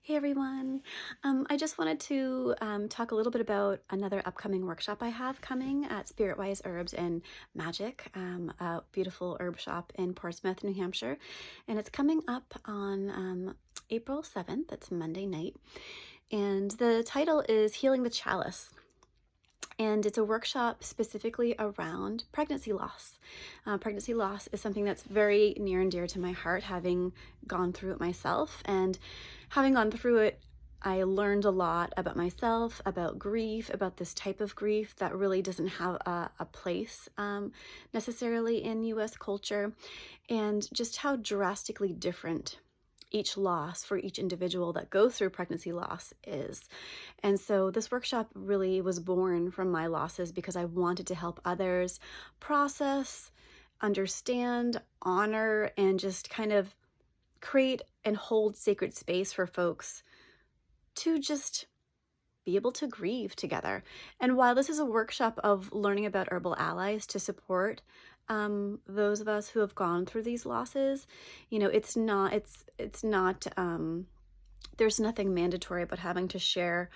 Hey everyone. I just wanted to talk a little bit about another upcoming workshop I have coming at Spiritwise Herbs and Magic, a beautiful herb shop in Portsmouth, New Hampshire. And it's coming up on April 7th. It's Monday night. And the title is Healing the Chalice. And it's a workshop specifically around pregnancy loss. Pregnancy loss is something that's very near and dear to my heart, having gone through it myself. And having gone through it, I learned a lot about myself, about grief, about this type of grief that really doesn't have a place necessarily in US culture, and just how drastically different each loss for each individual that goes through pregnancy loss is. And so this workshop really was born from my losses because I wanted to help others process, understand, honor, and just kind of create and hold sacred space for folks to just be able to grieve together. And while this is a workshop of learning about herbal allies to support those of us who have gone through these losses, you know, it's not there's nothing mandatory about having to share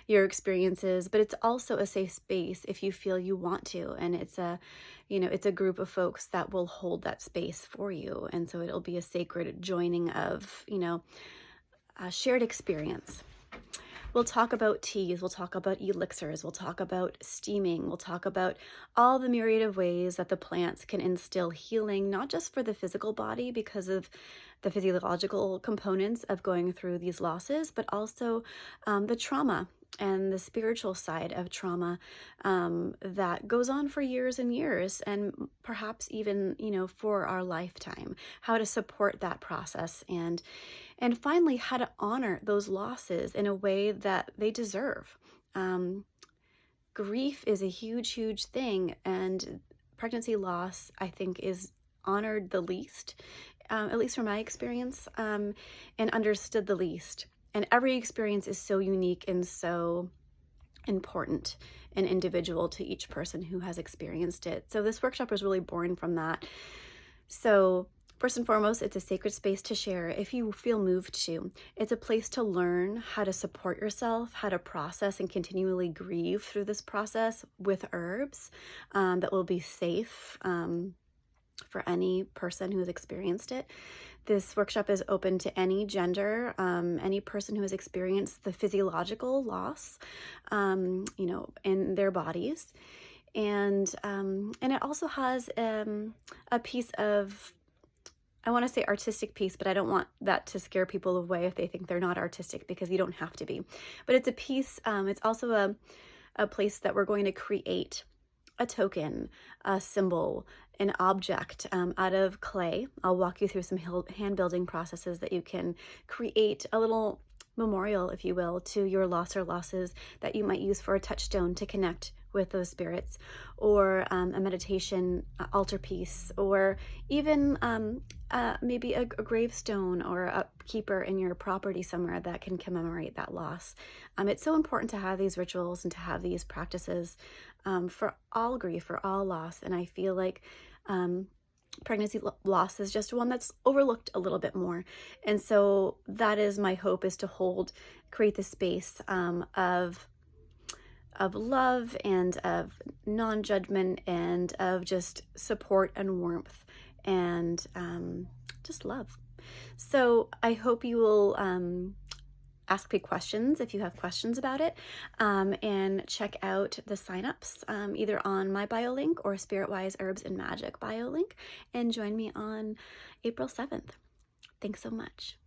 your experiences, but it's also a safe space if you feel you want to. And it's a group of folks that will hold that space for you. And so it'll be a sacred joining of, a shared experience. We'll talk about teas, we'll talk about elixirs, we'll talk about steaming, we'll talk about all the myriad of ways that the plants can instill healing, not just for the physical body because of the physiological components of going through these losses, but also the trauma and the spiritual side of trauma that goes on for years and years, and perhaps even, for our lifetime, how to support that process, and finally, how to honor those losses in a way that they deserve. Grief is a huge, huge thing, and pregnancy loss, I think, is honored the least, at least from my experience, and understood the least. And every experience is so unique and so important and individual to each person who has experienced it. So this workshop was really born from that. So first and foremost, it's a sacred space to share if you feel moved to. It's a place to learn how to support yourself, how to process and continually grieve through this process with herbs that will be safe for any person who has experienced it. This workshop is open to any gender, any person who has experienced the physiological loss, in their bodies. And it also has a piece of, I want to say artistic piece, but I don't want that to scare people away if they think they're not artistic, because you don't have to be. But it's a piece, it's also a place that we're going to create a token, a symbol, an object out of clay. I'll walk you through some hand building processes that you can create a little memorial, if you will, to your loss or losses that you might use for a touchstone to connect with those spirits, or a meditation altarpiece, or even maybe a gravestone or a keeper in your property somewhere that can commemorate that loss. It's so important to have these rituals and to have these practices for all grief, for all loss. And I feel like pregnancy loss is just one that's overlooked a little bit more. And so that is my hope, is to create the space of love and of non-judgment and of just support and warmth and just love. So I hope you will ask me questions if you have questions about it, and check out the signups either on my bio link or Spiritwise Herbs and Magic bio link, and join me on April 7th. Thanks so much.